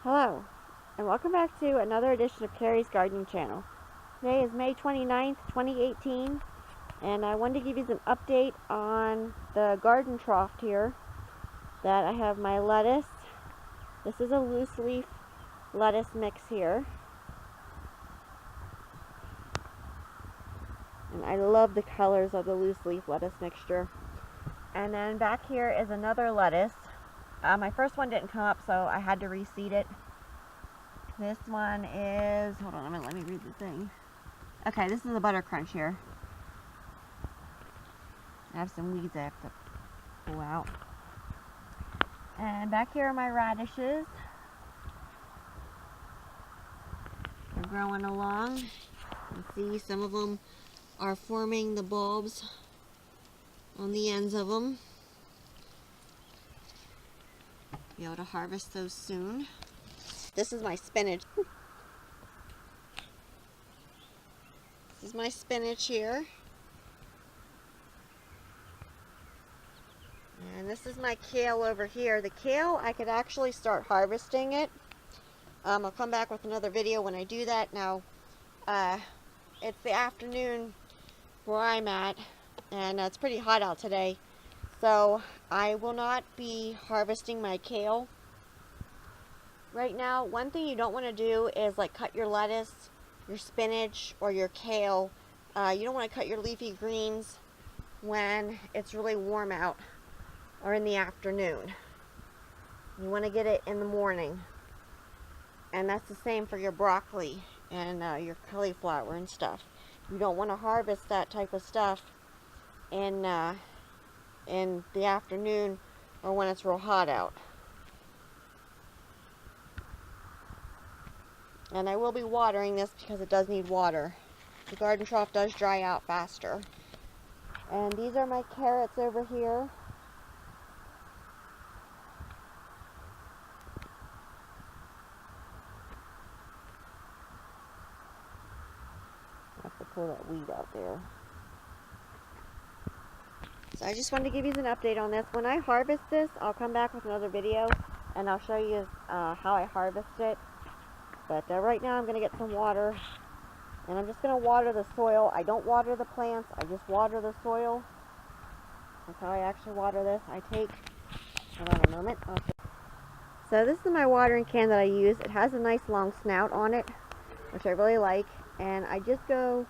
Hello, and welcome back to another edition of Carrie's Gardening Channel. Today is May 29th, 2018, and I wanted to give you an update on the garden trough here that I have my lettuce. This is a loose leaf lettuce mix here. And I love the colors of the loose leaf lettuce mixture. And then back here is another lettuce. My first one didn't come up, so I had to reseed it. This one is, hold on a minute, let me read the thing. Okay, this is a butter crunch here. I have some weeds I have to pull out. And back here are my radishes. They're growing along. You can see some of them are forming the bulbs on the ends of them. Be able to harvest those soon. This is my spinach. This is my spinach here. And this is my kale over here. The kale, I could actually start harvesting it. I'll come back with another video when I do that. Now, it's the afternoon where I'm at, and it's pretty hot out today. So I will not be harvesting my kale right now. One thing you don't want to do is like cut your lettuce, your spinach, or your kale. You don't want to cut your leafy greens when it's really warm out or in the afternoon. You want to get it in the morning. And that's the same for your broccoli and your cauliflower and stuff. You don't want to harvest that type of stuff in the afternoon or when it's real hot out. And I will be watering this because it does need water. The garden trough does dry out faster. And these are my carrots over here. I have to pull that weed out there. So I just wanted to give you an update on this. When I harvest this, I'll come back with another video and I'll show you how I harvest it. But right now I'm going to get some water, and I'm just going to water the soil. I don't water the plants, I just water the soil. That's how I actually water this. I take, hold on a moment. So this is my watering can that I use. It has a nice long snout on it, which I really like. And I just go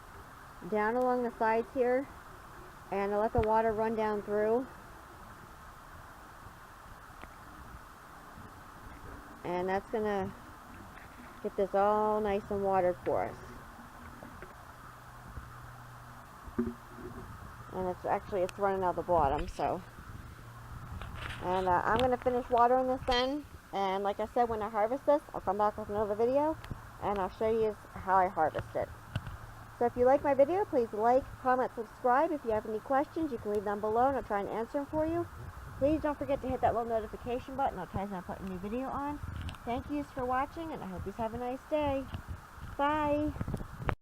down along the sides here, and I let the water run down through. And that's going to get this all nice and watered for us. And it's running out the bottom, so. And I'm going to finish watering this then. And like I said, when I harvest this, I'll come back with another video and I'll show you how I harvest it. So if you like my video, please like, comment, subscribe. If you have any questions, you can leave them below and I'll try and answer them for you. Please don't forget to hit that little notification button. I'll tell you when I put a new video on. Thank you for watching, and I hope you have a nice day. Bye.